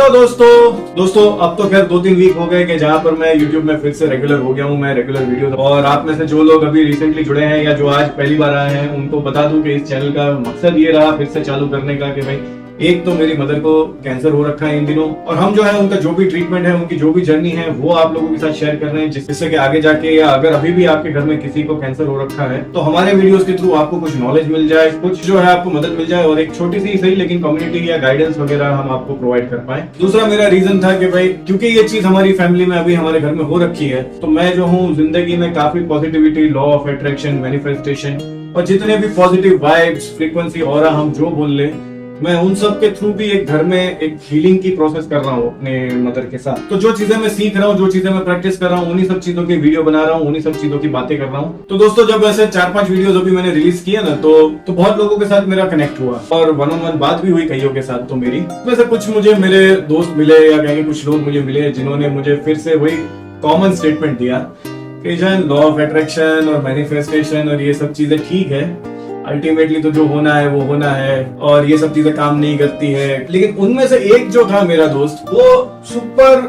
Hello दोस्तों अब तो खैर 2-3 वीक हो गए कि जहां पर मैं YouTube में फिर से रेगुलर हो गया हूं। मैं रेगुलर वीडियो, और आप में से जो लोग अभी रिसेंटली जुड़े हैं या जो आज पहली बार आए हैं उनको बता दूं कि इस चैनल का मकसद ये रहा फिर से चालू करने का कि भाई एक तो मेरी मदर को कैंसर हो रखा है इन दिनों, और हम जो है उनका जो भी ट्रीटमेंट है, उनकी जो भी जर्नी है वो आप लोगों के साथ शेयर कर रहे हैं, जिससे कि आगे जाके या अगर अभी भी आपके घर में किसी को कैंसर हो रखा है तो हमारे वीडियोस के थ्रू आपको कुछ नॉलेज मिल जाए, कुछ जो है आपको मदद मिल जाए और एक छोटी सी सही लेकिन कम्युनिटी या गाइडेंस वगैरह हम आपको प्रोवाइड कर पाए। दूसरा मेरा रीजन था कि भाई क्योंकि ये चीज हमारी फैमिली में अभी हमारे घर में हो रखी है, तो मैं जो हूँ जिंदगी में काफी positivity, law of attraction, manifestation और जितने भी पॉजिटिव वाइब्स, फ्रीक्वेंसी, ऑरा हम जो बोल ले, मैं उन सब के थ्रू भी एक घर में एक हीलिंग की प्रोसेस कर रहा हूँ अपने मदर के साथ। तो जो चीजें मैं सीख रहा हूँ, जो चीजें मैं प्रैक्टिस कर रहा हूँ, उन्हीं सब चीजों की वीडियो बना रहा हूँ, उन्हीं सब चीजों की बातें कर रहा हूँ। तो दोस्तों जब ऐसे 4-5 वीडियोस अभी मैंने रिलीज किए ना, तो बहुत लोगों के साथ मेरा कनेक्ट हुआ और 1-on-1 बात भी हुई कईयों के साथ। तो मेरी वैसे कुछ मुझे मेरे दोस्त मिले या कहेंगे कुछ लोग मुझे मिले जिन्होंने मुझे फिर से वही कॉमन स्टेटमेंट दिया कि जान लॉ ऑफ अट्रैक्शन और मैनिफेस्टेशन और ये सब चीजें ठीक है, अल्टीमेटली तो जो होना है वो होना है और ये सब चीजें काम नहीं करती है। लेकिन उनमें से एक जो था मेरा दोस्त, वो सुपर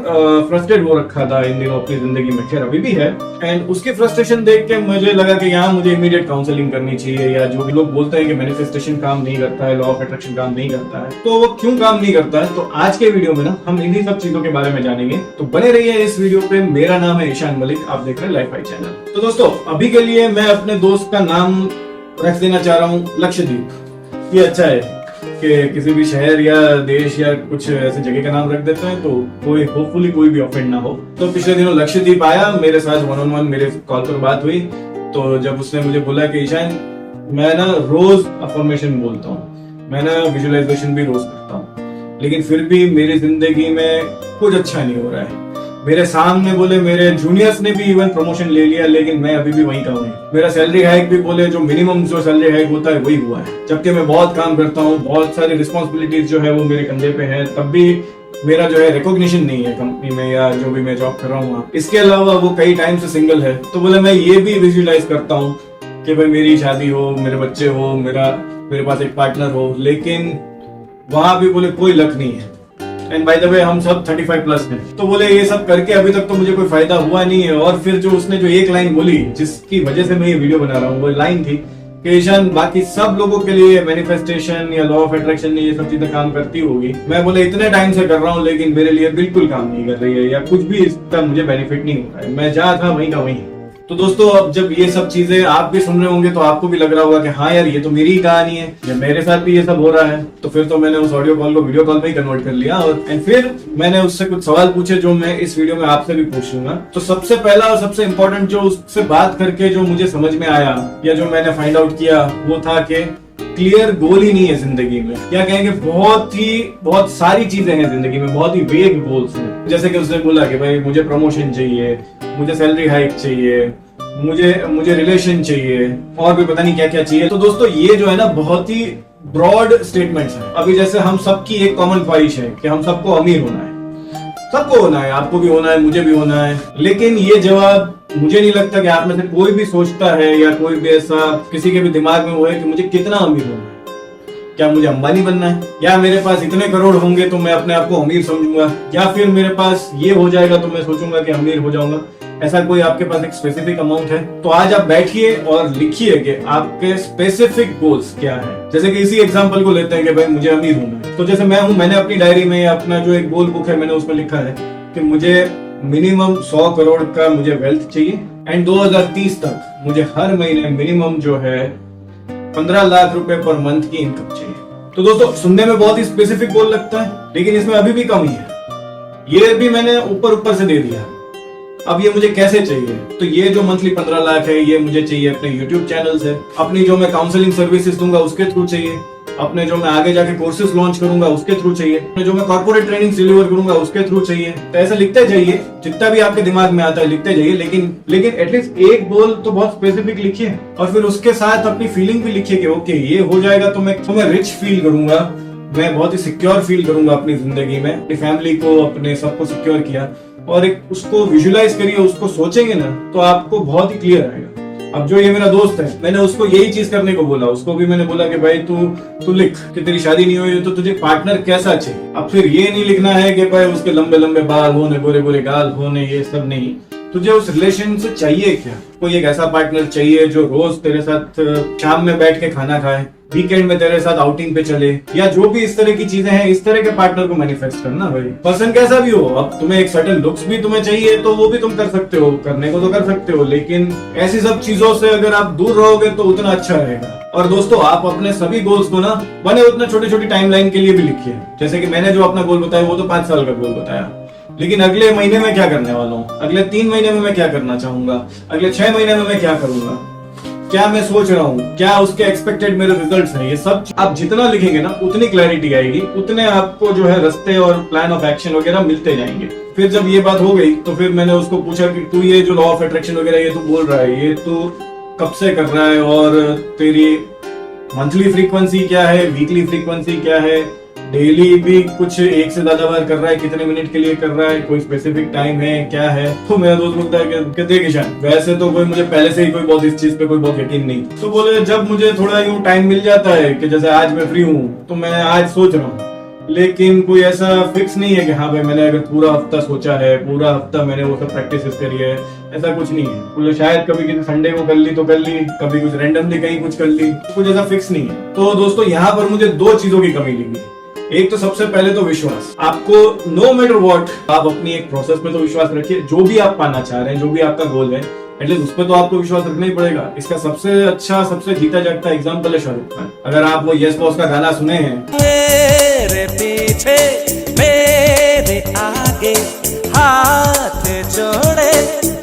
फ्रस्ट्रेट हो रखा था इन दिनों अपनी जिंदगी में, खैर अभी भी है। एंड उसकी फ्रस्ट्रेशन देख के मुझे लगा कि यहाँ मुझे इमीडिएट काउंसलिंग करनी चाहिए। या जो भी लोग बोलते हैं कि मैनिफेस्टेशन काम नहीं करता है, लॉ ऑफ अट्रैक्शन काम नहीं करता है, तो वो क्यों काम नहीं करता है, तो आज के वीडियो में ना हम इन्हीं सब चीजों के बारे में जानेंगे। तो बने रहिए इस वीडियो पे। मेरा नाम है ईशान मलिक, आप देख रहे हैं लाइफ आई चैनल। तो दोस्तों अभी के लिए मैं अपने दोस्त का नाम रख देना चाह रहा हूँ लक्षद्वीप। ये अच्छा है कि किसी भी शहर या देश या कुछ ऐसे जगह का नाम रख देते हैं तो कोई होपफुली कोई भी ऑफेंड ना हो। तो पिछले दिनों लक्षद्वीप आया मेरे साथ, 1-on-1 मेरे कॉल पर बात हुई। तो जब उसने मुझे बोला कि ईशान मैं ना रोज अफर्मेशन बोलता हूँ, मैं ना विजुअलाइजेशन भी रोज करता हूँ, लेकिन फिर भी मेरी जिंदगी में कुछ अच्छा नहीं हो रहा है। मेरे सामने बोले मेरे जूनियर्स ने भी इवन प्रमोशन ले लिया, लेकिन मैं अभी भी वहीं का हूँ। मेरा सैलरी हाइक भी बोले जो मिनिमम जो सैलरी हाइक होता है वही हुआ है, जबकि मैं बहुत काम करता हूँ, बहुत सारी रिस्पॉन्सिबिलिटीज जो है वो मेरे कंधे पे है, तब भी मेरा जो है रिकॉग्निशन नहीं है कंपनी में या जो भी मैं जॉब कर रहा हूँ। इसके अलावा वो कई टाइम से सिंगल है। तो बोले मैं ये भी विजुअलाइज करता हूँ कि भाई मेरी शादी हो, मेरे बच्चे हो, मेरे पास एक पार्टनर हो, लेकिन वहां भी बोले कोई लक नहीं है। एंड बाय द वे हम सब 35+ हैं। तो बोले ये सब करके अभी तक तो मुझे कोई फायदा हुआ नहीं है। और फिर जो उसने जो एक लाइन बोली जिसकी वजह से मैं ये वीडियो बना रहा हूँ, वो लाइन थी कि ईशान बाकी सब लोगों के लिए मैनिफेस्टेशन या लॉ ऑफ अट्रैक्शन ये सब चीजें काम करती होगी, मैं बोले इतने टाइम से कर रहा हूँ लेकिन मेरे लिए बिल्कुल काम नहीं कर रही है या कुछ भी इसका मुझे बेनिफिट नहीं हो रहा है। मैं जहाँ था वहीं का वहीं। तो दोस्तों अब जब ये सब चीजें आप भी सुन रहे होंगे तो आपको भी लग रहा होगा कि हाँ यार ये तो मेरी ही कहानी है, या मेरे साथ भी ये सब हो रहा है। तो फिर तो मैंने उस ऑडियो कॉल को वीडियो कॉल में ही कन्वर्ट कर लिया और फिर मैंने उससे कुछ सवाल पूछे जो मैं इस वीडियो में आपसे भी पूछ लूंगा। तो सबसे पहला और सबसे इम्पोर्टेंट जो उससे बात करके जो मुझे समझ में आया या जो मैंने फाइंड आउट किया वो था कि क्लियर गोल ही नहीं है जिंदगी में, या कहेंगे बहुत सारी चीजें हैं जिंदगी में, बहुत ही वेग गोल्स हैं। जैसे कि उसने बोला कि भाई मुझे प्रमोशन चाहिए, मुझे सैलरी हाइक चाहिए, मुझे रिलेशन चाहिए और भी पता नहीं क्या क्या चाहिए। तो दोस्तों ये जो है ना बहुत ही ब्रॉड स्टेटमेंट्स हैं। अभी जैसे हम सबकी एक कॉमन ख्वाहिश है कि हम सबको अमीर होना है, सबको होना है, आपको भी होना है, मुझे भी होना है। लेकिन ये जवाब मुझे नहीं लगता कि आप में से कोई भी सोचता है या कोई भी ऐसा किसी के भी दिमाग में वो है कि मुझे कितना अमीर होना है। क्या मुझे अंबानी बनना है, या मेरे पास इतने करोड़ होंगे तो मैं अपने आप को अमीर समझूंगा, या फिर मेरे पास ये हो जाएगा तो मैं सोचूंगा कि अमीर हो जाऊंगा। ऐसा कोई आपके पास एक स्पेसिफिक अमाउंट है? तो आज आप बैठिए और लिखिए कि आपके स्पेसिफिक गोल्स क्या है। जैसे कि इसी एग्जांपल को लेते हैं कि भाई मुझे अमीर होना है। तो जैसे मैं हूं, मैंने अपनी डायरी में अपना जो एक गोल बुक है मैंने उसमें लिखा है कि मुझे मिनिमम 100 करोड़ का मुझे वेल्थ चाहिए एंड 2030 तक मुझे हर महीने मिनिमम जो है 15 लाख रुपए पर मंथ की इनकम चाहिए। तो दोस्तों सुनने में बहुत ही स्पेसिफिक गोल लगता है, लेकिन इसमें अभी भी कमी है। ये भी मैंने ऊपर से दे दिया। अब ये मुझे कैसे चाहिए? तो ये जो मंथली 15 लाख है ये मुझे चाहिए अपने YouTube चैनल से, अपनी जो मैं काउंसलिंग सर्विसेज दूंगा उसके थ्रू चाहिए, अपने जो मैं आगे जाके कोर्सेज लॉन्च करूंगा उसके थ्रू चाहिए, जो मैं कॉर्पोरेट ट्रेनिंग डिलीवर करूंगा उसके थ्रू चाहिए। तो ऐसे लिखते जाइए, जितना भी आपके दिमाग में आता है लिखते जाइए, लेकिन एटलीस्ट एक गोल तो बहुत स्पेसिफिक लिखिए और फिर उसके साथ अपनी फीलिंग भी लिखिए कि ओके ये हो जाएगा तो मैं रिच फील करूंगा, मैं बहुत ही सिक्योर फील करूंगा अपनी जिंदगी में, अपनी फैमिली को, अपने सबको सिक्योर किया। और एक उसको विजुअलाइज करिए, उसको सोचेंगे ना तो आपको बहुत ही क्लियर आएगा। अब जो ये मेरा दोस्त है, मैंने उसको यही चीज करने को बोला, उसको भी मैंने बोला कि भाई तू लिख कि तेरी शादी नहीं हुई तो तुझे पार्टनर कैसा चाहिए। अब फिर ये नहीं लिखना है कि भाई उसके लंबे लंबे बाल होने, गोरे गोरे गाल होने, ये सब नहीं। तुझे उस रिलेशन से चाहिए क्या? कोई एक ऐसा पार्टनर चाहिए जो रोज तेरे साथ शाम में बैठ के खाना खाए, वीकेंड में तेरे साथ आउटिंग पे चले, या जो भी इस तरह की चीजें हैं, इस तरह के पार्टनर को मैनिफेस्ट करना भाई। पर्सन कैसा भी हो, अब तुम्हें एक सर्टेन लुक्स भी तुम्हें चाहिए तो वो भी तुम कर सकते हो, करने को तो कर सकते हो, लेकिन ऐसी सब चीजों से अगर आप दूर रहोगे तो उतना अच्छा रहेगा। और दोस्तों, आप अपने सभी गोल्स को ना बने उतना छोटी छोटी टाइमलाइन के लिए भी लिखिए। जैसे कि मैंने जो अपना गोल बताया वो तो 5 साल का गोल बताया, लेकिन अगले महीने में क्या करने वाला हूँ, अगले 3 महीने में मैं क्या करना चाहूंगा, अगले 6 महीने में मैं क्या करूंगा, क्या मैं सोच रहा हूँ, क्या उसके एक्सपेक्टेड मेरे रिजल्ट्स हैं, ये सब आप जितना लिखेंगे ना उतनी क्लैरिटी आएगी, उतने आपको जो है रास्ते और प्लान ऑफ एक्शन वगैरह मिलते जाएंगे। फिर जब ये बात हो गई तो फिर मैंने उसको पूछा कि तू ये जो लॉ ऑफ अट्रैक्शन वगैरह ये तू बोल रहा है, ये तू कब से कर रहा है, और तेरी मंथली फ्रीक्वेंसी क्या है, वीकली फ्रीक्वेंसी क्या है, डेली भी कुछ एक से ज्यादा बार कर रहा है, कितने मिनट के लिए कर रहा है, कोई स्पेसिफिक टाइम है, क्या है। तो मेरा दोस्त बोलता है कि देख ईशान, वैसे तो कोई मुझे पहले से ही कोई बहुत इस चीज पे कोई बहुत यकीन नहीं, तो बोले जब मुझे थोड़ा यूं टाइम मिल जाता है कि जैसे आज मैं फ्री हूँ तो मैं आज सोच रहा हूँ, लेकिन कोई ऐसा फिक्स नहीं है कि हाँ भाई मैंने अगर पूरा हफ्ता सोचा है, पूरा हफ्ता मैंने वो सब प्रैक्टिस करी है, ऐसा कुछ नहीं है। बोले शायद कभी किसी संडे को कर ली तो कर ली, कभी कुछ रैंडमली कहीं कुछ कर ली, कुछ ऐसा फिक्स नहीं है। तो दोस्तों, यहाँ पर मुझे 2 चीजों की कमी लगी। एक तो सबसे पहले तो विश्वास। आपको नो मैटर व्हाट आप अपनी एक प्रोसेस में तो विश्वास रखिए। जो भी आप पाना चाह रहे हैं, जो भी आपका गोल है, एटलीस्ट उस पर तो आपको विश्वास रखना ही पड़ेगा। इसका सबसे अच्छा, सबसे जीता जागता एग्जांपल है शाहरुख खान। अगर आप वो यस बॉस का गाना सुने हैं, मेरे पीछे मेरे आगे हाथ जोड़े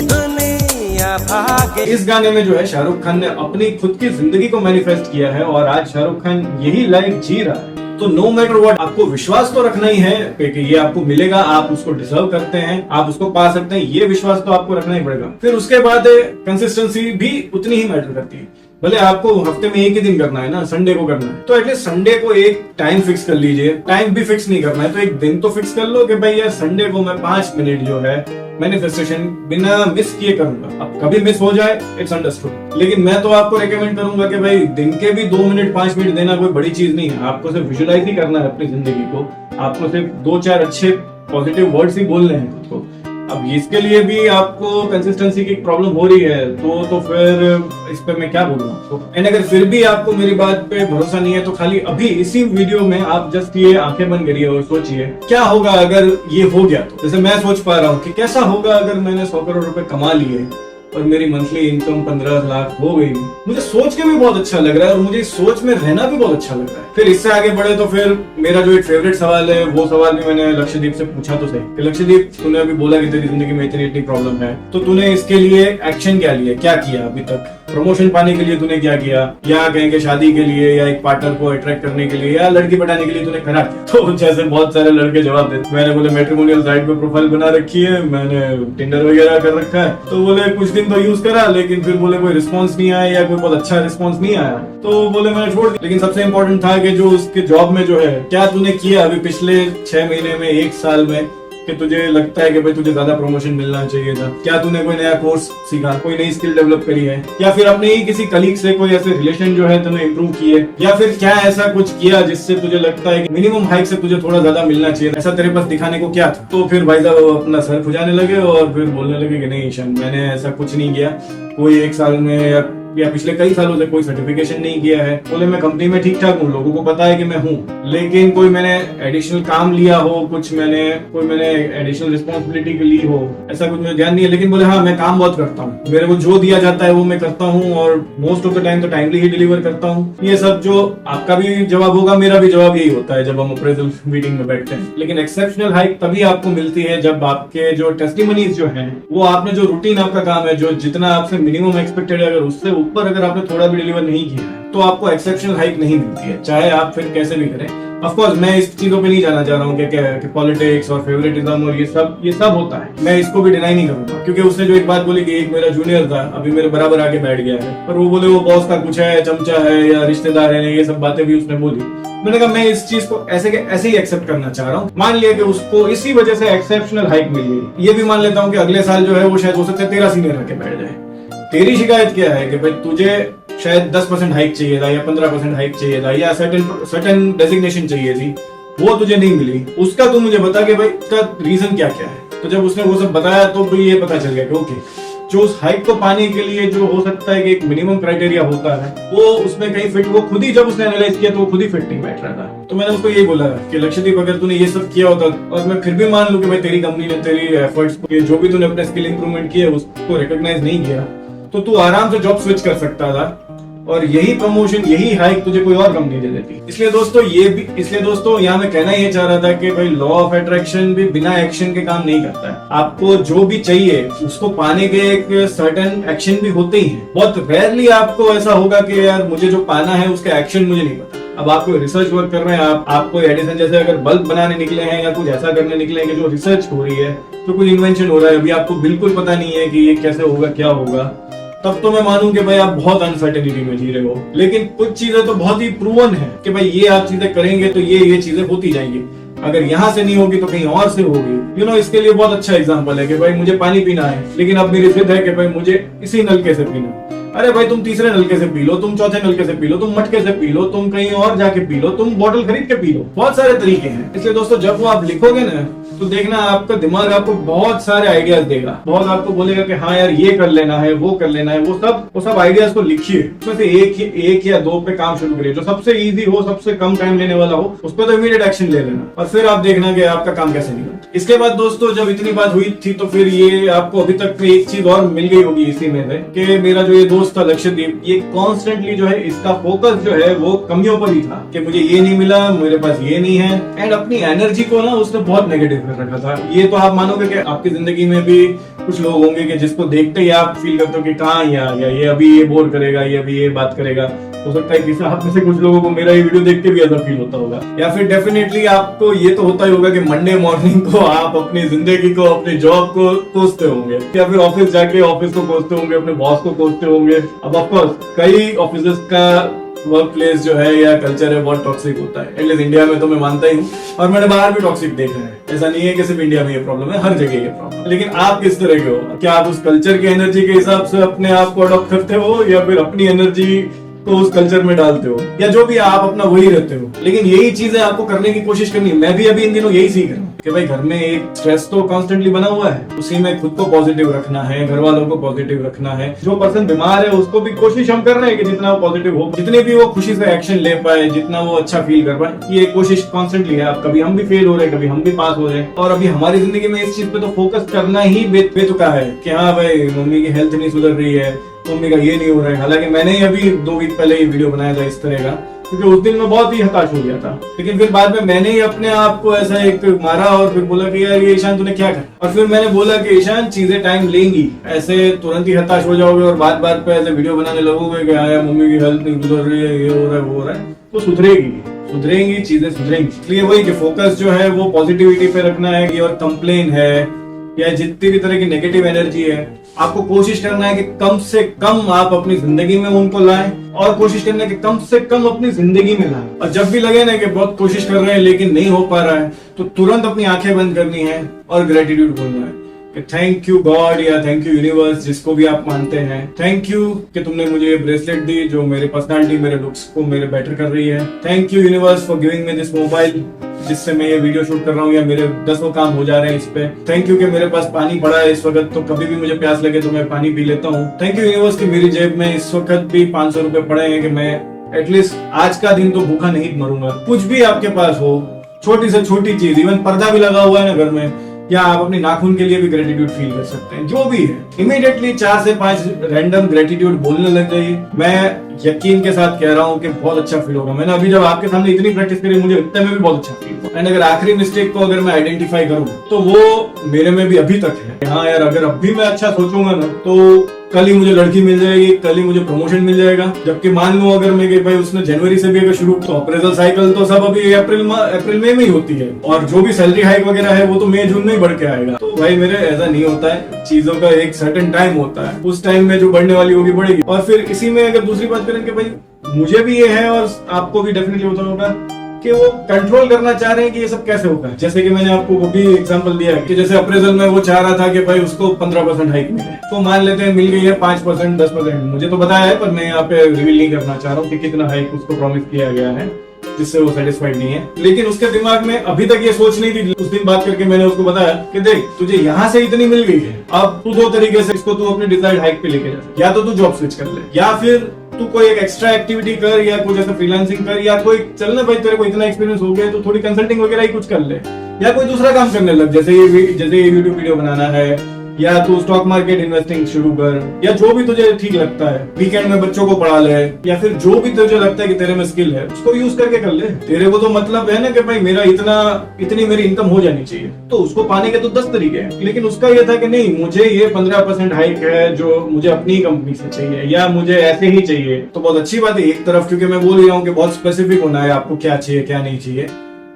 दुनिया भागे, इस गाने में जो है शाहरुख खान ने अपनी खुद की जिंदगी को मैनिफेस्ट किया है और आज शाहरुख खान यही लाइफ जी रहा है। तो नो मैटर व्हाट आपको विश्वास तो रखना ही है कि ये आपको मिलेगा, आप उसको डिजर्व करते हैं, आप उसको पा सकते हैं, ये विश्वास तो आपको रखना ही पड़ेगा। फिर उसके बाद कंसिस्टेंसी भी उतनी ही मैटर करती है। भले आपको हफ्ते में एक ही दिन करना है ना, संडे को करना है, तो एटलीस्ट संडे को एक टाइम फिक्स कर लीजिए। टाइम भी फिक्स नहीं करना है तो एक दिन तो फिक्स कर लो कि भाई यार संडे को मैं 5 मिनट जो है मैनिफेस्टेशन बिना मिस किए करूंगा। अब कभी मिस हो जाए इट्स अंडरस्टूड, लेकिन मैं तो आपको रेकमेंड करूंगा कि भाई दिन के भी 2 मिनट 5 मिनट देना कोई बड़ी चीज नहीं है। आपको सिर्फ विजुअलाइज ही करना है अपनी जिंदगी को, आपको सिर्फ 2-4 अच्छे पॉजिटिव वर्ड्स ही बोलने हैं खुद को। अब इसके लिए भी आपको कंसिस्टेंसी की प्रॉब्लम हो रही है तो फिर इस पे मैं क्या बोलूँ आपको। एंड अगर फिर भी आपको मेरी बात पे भरोसा नहीं है तो खाली अभी इसी वीडियो में आप जस्ट ये आंखें बंद करिए और सोचिए क्या होगा अगर ये हो गया। तो जैसे मैं सोच पा रहा हूँ कि कैसा होगा अगर मैंने 100 करोड़ रुपए कमा लिए और मेरी मंथली इनकम 15 लाख हो गई। मुझे सोच के भी बहुत अच्छा लग रहा है और मुझे इस सोच में रहना भी बहुत अच्छा लग रहा है। फिर इससे आगे बढ़े तो फिर मेरा जो एक फेवरेट सवाल है वो सवाल भी मैंने लक्षदीप से पूछा तो सही कि लक्षदीप, तूने अभी बोला कि तेरी जिंदगी में इतनी प्रॉब्लम है, तो तूने इसके लिए एक्शन क्या लिया, क्या किया अभी तक? प्रमोशन पाने के लिए तूने क्या किया, या कहेंगे शादी के लिए, या एक पार्टनर को अट्रैक्ट करने के लिए, या लड़की पटाने के लिए तूने करा क्या? तो जैसे बहुत सारे लड़के जवाब देते, मैंने बोले मैट्रिमोनियल साइट पे प्रोफाइल बना रखी है, मैंने टिंडर वगैरह कर रखा है। तो बोले कुछ दिन तो यूज करा, लेकिन फिर बोले कोई रिस्पॉन्स नहीं आया या कोई बहुत अच्छा रिस्पॉन्स नहीं आया, तो बोले मैंने छोड़ दिया। लेकिन सबसे इंपॉर्टेंट था कि जो उसके जॉब में जो है क्या तूने किया अभी पिछले 6 महीने में, 1 साल में, कि तुझे लगता है कि भाई तुझे ज्यादा प्रमोशन मिलना चाहिए था? क्या तूने कोई नया कोर्स सीखा, कोई नई स्किल डेवलप करी है, या फिर अपने ही किसी कलीग से कोई ऐसे रिलेशन जो है तूने इंप्रूव किए, या फिर क्या ऐसा कुछ किया जिससे तुझे लगता है कि मिनिमम हाइक से तुझे थोड़ा ज्यादा मिलना चाहिए, ऐसा तेरे पास दिखाने को क्या था? तो फिर भाई साहब अपना सर खुजाने लगे और फिर बोलने लगे कि नहीं ईशान, मैंने ऐसा कुछ नहीं किया, कोई 1 साल में या पिछले कई सालों से कोई सर्टिफिकेशन नहीं किया है। बोले मैं कंपनी में ठीक ठाक हूँ, लोगों को पता है कि मैं हूँ, लेकिन कोई मैंने एडिशनल काम लिया हो, कोई मैंने एडिशनल रिस्पॉन्सिबिलिटी ली हो, ऐसा कुछ मुझे ध्यान नहीं है। लेकिन बोले हाँ मैं काम बहुत करता हूँ, मेरे को जो दिया जाता है वो मैं करता हूँ और मोस्ट ऑफ द टाइम तो टाइमली ही डिलीवर करता हूँ। ये सब जो आपका भी जवाब होगा, मेरा भी जवाब यही होता है जब हम अप्रेजल मीटिंग में बैठते हैं। लेकिन एक्सेप्शनल हाइक तभी आपको मिलती है जब आपके जो टेस्टिमनीज जो है, वो आपने जो रूटीन आपका काम है, जो जितना आपसे मिनिमम एक्सपेक्टेड है, अगर उससे ऊपर अगर आपने थोड़ा भी डिलीवर नहीं किया है तो आपको एक्सेप्शनल हाइक नहीं मिलती है, चाहे आप फिर कैसे भी करें। ऑफ कोर्स मैं इस चीजों पे नहीं जाना चाह रहा हूँ कि पॉलिटिक्स और फेवरेटिज्म और ये सब होता है, मैं इसको भी डिनाई नहीं करूंगा। क्योंकि उसने जो एक बात बोली कि एक मेरा जूनियर था, अभी मेरे बराबर आके बैठ गया है, पर वो बोले वो बॉस का कुछ है, चमचा है या रिश्तेदार है, ये सब बातें भी उसने बोली। मैंने कहा मैं इस चीज को ऐसे ही एक्सेप्ट करना चाह रहा हूँ। मान लिया कि उसको इसी वजह से एक्सेप्शनल हाइक मिल गई, ये भी मान लेता हूँ कि अगले साल जो है वो शायद हो सकता है 13 सीनियर आके बैठ जाए, तेरी शिकायत क्या है कि भाई तुझे शायद 10% हाइक चाहिए था या 15% हाइक चाहिए था या सर्टेन डेजिग्नेशन चाहिए थी, वो तुझे नहीं मिली। उसका तू मुझे बता कि भाई इसका रीजन क्या क्या है। तो जब उसने वो सब बताया तो भी ये पता चल गया कि ओके, जो उस हाइक को पाने के लिए जो हो सकता है कि एक मिनिमम क्राइटेरिया होता है वो उसमें कहीं फिट, वो खुद ही जब उसने एनालाइज किया तो वो खुद ही फिट नहीं बैठ रहा था। तो मैंने उसको यही बोला कि लक्षदीप, अगर तूने ये सब किया होता और मैं फिर भी मान लूं कि भाई तेरी कंपनी ने तेरी एफर्ट्स को, जो भी तूने अपने स्किल इंप्रूवमेंट किए उसको रिकॉग्नाइज नहीं किया, तो तू आराम से जॉब स्विच कर सकता था और यही प्रमोशन, यही हाइक तुझे कोई और कंपनी दे देती। इसलिए दोस्तों यहाँ मैं कहना ये चाह रहा था कि भाई लॉ ऑफ अट्रैक्शन भी बिना एक्शन के काम नहीं करता है। आपको जो भी चाहिए उसको पाने के एक सर्टेन एक्शन भी होते ही हैं। बहुत रेयरली आपको ऐसा होगा कि यार मुझे जो पाना है उसका एक्शन मुझे नहीं पता। अब आप कोई रिसर्च वर्क कर रहे हैं, आपको एडिसन जैसे अगर बल्ब बनाने निकले हैं या कुछ ऐसा करने निकले हैं कि जो रिसर्च हो रही है, तो कुछ इन्वेंशन हो रहा है, अभी आपको बिल्कुल पता नहीं है कि ये कैसे होगा, क्या होगा, तब तो मैं मानूं कि भाई आप बहुत अनसर्टेनिटी में जी रहे हो। लेकिन कुछ चीजें तो बहुत ही प्रूवन है कि भाई ये आप चीजें करेंगे तो ये चीजें होती जाएंगी। अगर यहाँ से नहीं होगी तो कहीं और से होगी। इसके लिए बहुत अच्छा एग्जांपल है कि भाई मुझे पानी पीना है, लेकिन अब मेरी जिद है कि भाई मुझे इसी नलके से पीना। अरे भाई तुम तीसरे नलके से पी लो, तुम चौथे नलके से पी लो, तुम मटके से पी लो, तुम कहीं और जाके पी लो, तुम बोतल खरीद के पी लो। बहुत सारे तरीके हैं। इसलिए दोस्तों जब वो आप लिखोगे ना तो देखना आपका दिमाग आपको बहुत सारे आइडियाज देगा, बहुत आपको बोलेगा कि हाँ यार ये कर लेना है, वो कर लेना है। वो सब आइडियाज को लिखिए, उसमें से एक या दो पे काम शुरू करिए। जो सबसे इजी हो, सबसे कम टाइम लेने वाला हो, उस पर तो इमीडिएट एक्शन ले लेना और फिर आप देखना कि आपका काम कैसे निकलता। इसके बाद दोस्तों जब इतनी बात हुई थी तो फिर ये आपको अभी तक एक चीज और मिल गई होगी इसी में से कि मेरा जो ये दोस्त था लक्षदीप, ये कॉन्स्टेंटली जो है इसका फोकस जो है वो कमियों पर ही था कि मुझे ये नहीं मिला, मेरे पास ये नहीं है। एंड अपनी एनर्जी को ना उसने बहुत नेगेटिव कर रखा था। ये तो आप मानोगे कि आपकी जिंदगी में भी कुछ लोग होंगे कि जिसको देखते ही आप फील करते हो कि कहाँ ये आ गया, ये अभी ये बोर करेगा, ये अभी ये बात करेगा। हो सकता है कि आप में से कुछ लोगों को मेरा ये वीडियो देख के भी ऐसा फील होता होगा, या फिर डेफिनेटली आपको ये तो होता ही होगा कि मंडे मॉर्निंग को आप अपनी जिंदगी को, अपनी जॉब को कोसते होंगे, या फिर ऑफिस जाके ऑफिस को कोसते होंगे, अपने बॉस को कोसते होंगे। अब ऑफकोर्स कई ऑफिस का वर्क प्लेस जो है या कल्चर है बहुत टॉक्सिक होता है। एटलीस्ट इंडिया में तो मैं मानता ही हूँ, और मैंने बाहर भी टॉक्सिक देखा है। ऐसा नहीं है कि सिर्फ इंडिया में ये प्रॉब्लम है, हर जगह ये प्रॉब्लम है। लेकिन आप किस तरह के हो? क्या आप उस कल्चर की एनर्जी के हिसाब से अपने आप को अडॉप्ट करते हो, या फिर अपनी एनर्जी तो उस कल्चर में डालते हो, या जो भी आप अपना वही रहते हो? लेकिन यही चीजें आपको करने की कोशिश करनी है। मैं भी अभी इन दिनों यही सीख रहा हूँ कि भाई घर में एक स्ट्रेस तो कॉन्स्टेंटली बना हुआ है, उसी में खुद को पॉजिटिव रखना है, घर वालों को पॉजिटिव रखना है। जो पर्सन बीमार है उसको भी कोशिश हम कर रहे हैं कि जितना वो पॉजिटिव हो, जितने भी वो खुशी से एक्शन ले पाए, जितना वो अच्छा फील कर पाए, ये कोशिश कॉन्स्टेंटली है। अब कभी हम भी फेल हो रहे हैं, कभी हम भी पास हो रहे हैं, और अभी हमारी जिंदगी में इस चीज पे तो फोकस करना ही बेतुका है कि हाँ भाई मम्मी की हेल्थ नहीं सुधर रही है, मम्मी का ये नहीं हो रहा है। हालांकि मैंने ही अभी 2 वीक पहले ये वीडियो बनाया था इस तरह का, क्योंकि उस दिन मैं बहुत ही हताश हो गया था। लेकिन फिर बाद में मैंने ही अपने आप को ऐसा एक मारा और फिर बोला कि यार ये ईशान तूने क्या करा। और फिर मैंने बोला कि ईशान चीजें टाइम लेंगी, ऐसे तुरंत ही हताश हो जाओगे और बात बात पे ऐसे वीडियो बनाने लगोगे कि यार मम्मी की हेल्थ नहीं सुधर रही है, ये हो रहा है, वो हो रहा है, तो सुधरेंगी चीजें सुधरेंगी। इसलिए वही कि फोकस जो है वो पॉजिटिविटी पे रखना है। और कंप्लेन है या जितनी भी तरह की नेगेटिव एनर्जी है, आपको कोशिश करना है कि कम से कम आप अपनी जिंदगी में उनको लाएं, और कोशिश करना है कि कम से कम अपनी जिंदगी में लाएं। और जब भी लगे ना कि बहुत कोशिश कर रहे हैं लेकिन नहीं हो पा रहा है, तो तुरंत अपनी आंखें बंद करनी है और ग्रेटिट्यूड बोलना है कि थैंक यू गॉड या थैंक यू यूनिवर्स, जिसको भी आप मानते हैं। थैंक यू कि तुमने मुझे ये ब्रेसलेट दी जो मेरे पर्सनालिटी, मेरे लुक्स को मेरे बेटर कर रही है। Thank you universe for giving me this mobile, जिससे मैं ये वीडियो शूट कर रहा हूँ, या मेरे 10 काम हो जा रहे हैं इस पे। थैंक यू कि मेरे पास पानी पड़ा है इस वक्त, तो कभी भी मुझे प्यास लगे तो मैं पानी पी लेता हूँ। थैंक यू यूनिवर्स कि मेरी जेब में इस वक्त भी 500 रुपए पड़े हैं कि मैं एटलीस्ट आज का दिन तो भूखा नहीं मरूंगा। कुछ भी आपके पास हो, छोटी से छोटी चीज, इवन पर्दा भी लगा हुआ है ना घर में, या आप अपनी नाखून के लिए भी ग्रेटिट्यूड फील कर सकते हैं। जो भी है, इमीडिएटली 4 से 5 रैंडम ग्रेटिट्यूड बोलने लग जाइए। मैं यकीन के साथ कह रहा हूँ कि बहुत अच्छा फील होगा। मैंने अभी जब आपके सामने इतनी प्रैक्टिस करी, मुझे इतने में भी बहुत अच्छा फील हुआ। एंड अगर आखिरी मिस्टेक को अगर मैं आइडेंटिफाई करूँ तो वो मेरे में भी अभी तक है। हाँ यार, अगर अब भी मैं अच्छा सोचूंगा ना तो कल ही मुझे लड़की मिल जाएगी, कल ही मुझे प्रमोशन मिल जाएगा। जबकि मान लूं अगर मैं कि भाई उसने जनवरी से भी अगर शुरू, तो अप्रेजल साइकिल तो सब अभी अप्रैल मई में ही होती है, और जो भी सैलरी हाइक वगैरह है वो तो मई जून में ही बढ़ के आएगा। तो भाई मेरे ऐसा नहीं होता है, चीजों का एक सर्टेन टाइम होता है, उस टाइम में जो बढ़ने वाली होगी बढ़ेगी। और फिर इसी में अगर दूसरी बात करें कि भाई मुझे भी ये है और आपको भी डेफिनेटली होता होगा कि वो कंट्रोल करना चाह रहे हैं कि ये सब कैसे होगा। जैसे कि मैंने आपको वो भी एग्जांपल दिया कि जैसे अप्रेजल में वो चाह रहा था कि भाई उसको 15% हाइक मिले, तो मान लेते हैं मिल गई है 5%, 10%। मुझे तो बताया है, पर मैं यहाँ पे रिवील नहीं करना चाह रहा हूँ कि कितना हाइक उसको प्रॉमिस किया गया है जिससे वो सेटिस्फाइड नहीं है। लेकिन उसके दिमाग में अभी तक ये सोच नहीं थी। उस दिन बात करके मैंने उसको बताया कि देख, तुझे यहाँ से इतनी मिल गई है, अब तू दो तरीके से इसको तू अपने डिजायर्ड हाइक पे लेके जा सकता है। या तो तू जॉब स्विच कर ले, या फिर तू कोई एक एक्स्ट्रा एक्टिविटी कर, या कुछ ऐसा फ्रीलांसिंग कर, या कोई चलना भाई तेरे को इतना एक्सपीरियंस हो गया तो थोड़ी कंसल्टिंग वगैरह ही कुछ कर ले, या कोई दूसरा काम करने लग, जैसे ये यूट्यूब वीडियो बनाना है, या तू स्टॉक मार्केट इन्वेस्टिंग शुरू कर, या जो भी तुझे ठीक लगता है। वीकेंड में बच्चों को पढ़ा ले, या फिर जो भी तुझे लगता है कि तेरे में स्किल है उसको यूज करके कर ले। तेरे को तो मतलब है ना कि भाई मेरा इतनी मेरी इनकम हो जानी चाहिए, तो उसको पाने के तो 10 तरीके हैं। लेकिन उसका ये था कि नहीं, मुझे ये 15% हाइक है जो मुझे अपनी कंपनी से चाहिए, या मुझे ऐसे ही चाहिए। तो बहुत अच्छी बात है एक तरफ, क्योंकि मैं बोल रहा हूँ कि बहुत स्पेसिफिक होना है आपको क्या चाहिए क्या नहीं चाहिए।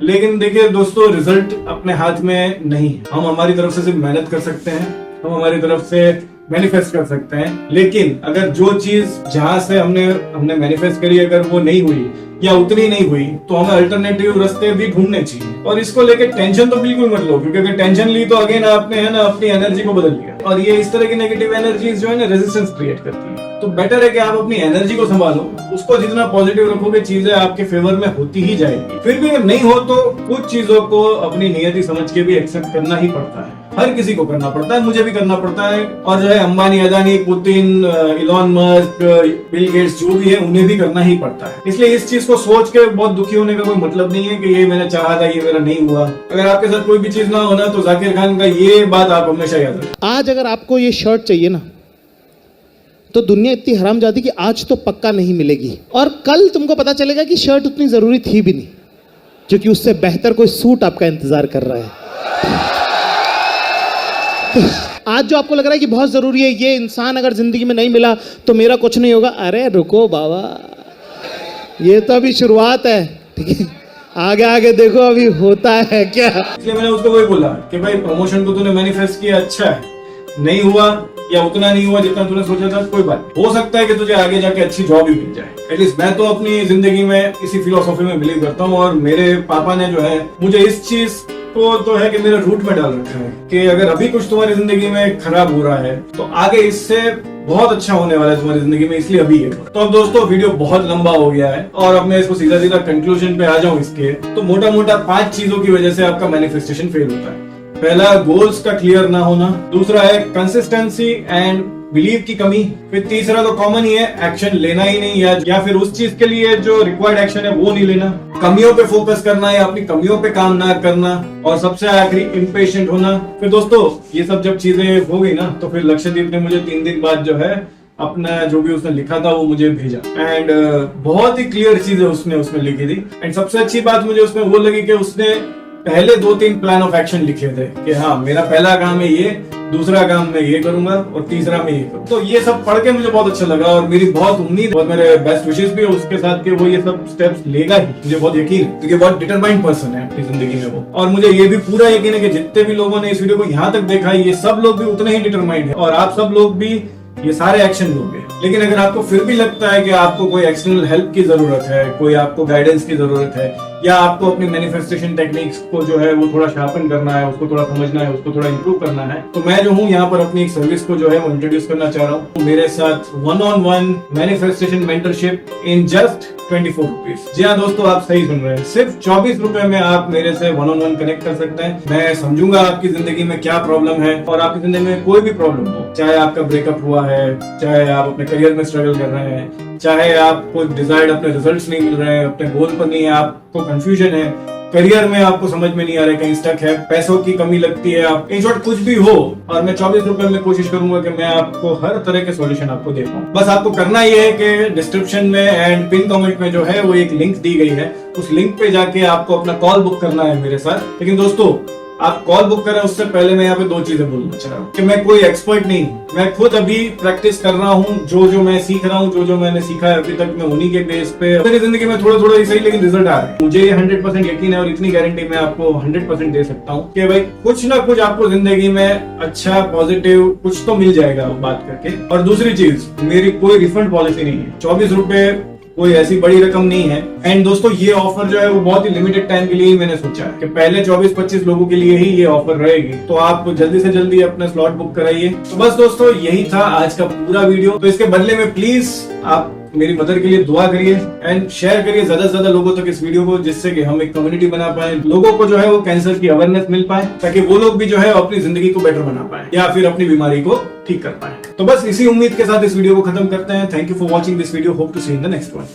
लेकिन देखिए दोस्तों, रिजल्ट अपने हाथ में नहीं है। हम हमारी तरफ से सिर्फ मेहनत कर सकते हैं, हम हमारी तरफ से मैनिफेस्ट कर सकते हैं। लेकिन अगर जो चीज जहां से हमने मैनिफेस्ट करी अगर वो नहीं हुई या उतनी नहीं हुई, तो हमें अल्टरनेटिव रास्ते भी ढूंढने चाहिए। और इसको लेके टेंशन तो बिल्कुल मत लो, क्योंकि अगर टेंशन ली तो अगेन आपने है ना अपनी एनर्जी को बदल लिया, और ये इस तरह की नेगेटिव एनर्जीज जो है ना रेजिस्टेंस क्रिएट करती है। तो बेटर है कि आप अपनी एनर्जी को संभालो, उसको जितना पॉजिटिव रखोगे चीजें आपके फेवर में होती ही जाएगी। फिर भी अगर नहीं हो तो कुछ चीजों को अपनी नियति समझ के भी एक्सेप्ट करना ही पड़ता है। हर किसी को करना पड़ता है, मुझे भी करना पड़ता है। और जो है Ambani, Adani, Putin, Elon Musk, Bill Gates जो भी है उन्हें भी करना ही पड़ता है। इसलिए इस चीज को सोच के बहुत दुखी होने का कोई मतलब नहीं है कि ये मैंने चाहा था ये मेरा नहीं हुआ। अगर आपके साथ कोई भी चीज ना होना तो जाकिर खान का ये बात आप हमेशा याद रखें। आज अगर आपको ये शर्ट चाहिए ना, तो दुनिया इतनी हरामजादी कि आज तो पक्का नहीं मिलेगी, और कल तुमको पता चलेगा कि शर्ट उतनी जरूरी थी भी नहीं, क्योंकि उससे बेहतर कोई सूट आपका इंतजार कर रहा है। तो आज जो आपको लग रहा है कि बहुत जरूरी है, ये इंसान अगर जिंदगी में नहीं मिला तो मेरा कुछ नहीं होगा, अरे रुको बाबा, ये तो अभी शुरुआत है, ठीक है, आगे आगे देखो अभी होता है क्या। इसलिए मैंने उसको वही बोला कि भाई प्रमोशन को तूने मैनिफेस्ट किया, अच्छा है, नहीं हुआ या उतना नहीं हुआ जितना तूने सोचा था, कोई बात नहीं। हो सकता है कि तुझे आगे जाके अच्छी जॉब ही मिल जाए। एटलीस्ट मैं तो अपनी जिंदगी में इसी फिलोसॉफी में बिलीव करता हूँ, और मेरे पापा ने जो है मुझे इस चीज को तो है कि मेरे रूट में डाल रखा है कि अगर अभी कुछ तुम्हारी जिंदगी में खराब हो रहा है तो आगे इससे बहुत अच्छा होने वाला है तुम्हारी जिंदगी में, इसलिए अभी है। तो अब दोस्तों वीडियो बहुत लंबा हो गया है, और अब मैं इसको सीधा सीधा कंक्लूजन पे आ जाऊं इसके, तो मोटा मोटा 5 चीजों की वजह से आपका मैनिफेस्टेशन फेल होता है। पहला, गोल्स का क्लियर ना होना। दूसरा है कंसिस्टेंसी एंड बिलीव की कमी। फिर तीसरा तो कॉमन ही है, एक्शन लेना ही नहीं, या फिर उस चीज के लिए जो रिक्वायर्ड एक्शन है वो नहीं लेना। कमियों पे फोकस करना या अपनी कमियों पे काम ना करना। और सबसे आखिरी, इम्पेशेंट होना। फिर दोस्तों ये सब जब चीजें हो गई ना, तो फिर लक्षदीप ने मुझे 3 दिन बाद जो है अपना जो भी उसने लिखा था वो मुझे भेजा, एंड बहुत ही क्लियर चीजें उसमें लिखी थी। एंड सबसे अच्छी बात मुझे उसमें वो लगी कि उसने पहले 2-3 प्लान ऑफ एक्शन लिखे थे कि हाँ मेरा पहला काम है ये, दूसरा काम मैं ये करूंगा, और तीसरा मैं ये करूंगा। तो ये सब पढ़ के मुझे बहुत अच्छा लगा, और मेरी बहुत उम्मीद और मेरे बेस्ट विशेस भी है उसके साथ कि वो ये सब स्टेप्स लेगा ही। मुझे बहुत यकीन है, क्योंकि बहुत डिटरमाइंड पर्सन है अपनी जिंदगी में वो। और मुझे ये भी पूरा यकीन है कि जितने भी लोगों ने इस वीडियो को यहाँ तक देखा है, ये सब लोग भी उतने ही डिटरमाइंड है, और आप सब लोग भी ये सारे एक्शन लोगे। लेकिन अगर आपको फिर भी लगता है कि आपको कोई एक्सटर्नल हेल्प की जरूरत है, कोई आपको गाइडेंस की जरूरत है, या आपको अपनी मैनिफेस्टेशन टेक्निक्स को जो है वो थोड़ा शार्पन करना है, उसको थोड़ा समझना है, उसको थोड़ा इंप्रूव करना है, तो मैं जो हूँ यहाँ पर अपनी एक सर्विस को जो है वो इंट्रोड्यूस करना चाह रहा हूँ। मेरे साथ 1-on-1 manifestation mentorship in just 24 rupees. जी हाँ दोस्तों, आप सही सुन रहे हैं, सिर्फ 24 रुपए में आप मेरे से 1-on-1 कनेक्ट कर सकते हैं। मैं समझूंगा आपकी जिंदगी में क्या प्रॉब्लम है, और आपकी जिंदगी में कोई भी प्रॉब्लम हो, चाहे आपका ब्रेकअप हुआ है, चाहे आप अपने करियर में स्ट्रगल कर रहे हैं, चाहे आपको डिजायर्ड अपने रिजल्ट्स नहीं मिल रहे हैं, अपने गोल पर नहीं है, आपको कंफ्यूजन है, करियर में आपको समझ में नहीं आ रहा है, कहीं स्टक है, पैसों की कमी लगती है, आप इन शॉर्ट कुछ भी हो, और मैं 24 रुपए में कोशिश करूंगा कि मैं आपको हर तरह के सॉल्यूशन आपको दे पाऊं। बस आपको करना ये है कि डिस्क्रिप्शन में एंड पिन कमेंट में जो है वो एक लिंक दी गई है, उस लिंक पे जाके आपको अपना कॉल बुक करना है मेरे साथ। लेकिन दोस्तों आप कॉल बुक करें उससे पहले मैं यहाँ पे 2 चीजें बोलना चाह रहा हूँ कि मैं कोई एक्सपर्ट नहीं, मैं खुद अभी प्रैक्टिस कर रहा हूँ। जो मैं सीख रहा हूँ, जो मैंने सीखा है अभी तक, मैं उन्हीं के बेस पे मेरी जिंदगी में थोड़ा ही सही लेकिन रिजल्ट आ रहा है। मुझे 100% यकीन है, और इतनी गारंटी मैं आपको 100% दे सकता हूँ कि भाई कुछ ना कुछ आपको जिंदगी में अच्छा पॉजिटिव कुछ तो मिल जाएगा बात करके। और दूसरी चीज, मेरी कोई रिफंड पॉलिसी नहीं है। 24 रुपए कोई ऐसी बड़ी रकम नहीं है। एंड दोस्तों ये ऑफर जो है वो बहुत ही लिमिटेड टाइम के लिए ही मैंने सोचा है कि पहले 24-25 लोगों के लिए ही ये ऑफर रहेगी, तो आप जल्दी से जल्दी अपना स्लॉट बुक कराइए। तो बस दोस्तों यही था आज का पूरा वीडियो। तो इसके बदले में प्लीज आप मेरी मदर के लिए दुआ करिए एंड शेयर करिए ज्यादा से ज्यादा लोगों तक इस वीडियो को, जिससे कि हम एक कम्युनिटी बना पाए, लोगों को जो है वो कैंसर की अवेयरनेस मिल पाए, ताकि वो लोग भी जो है अपनी जिंदगी को बेटर बना पाए या फिर अपनी बीमारी को ठीक कर पाए। तो बस इसी उम्मीद के साथ इस वीडियो को खत्म करते हैं। Thank you for watching this video, hope to see in the next one.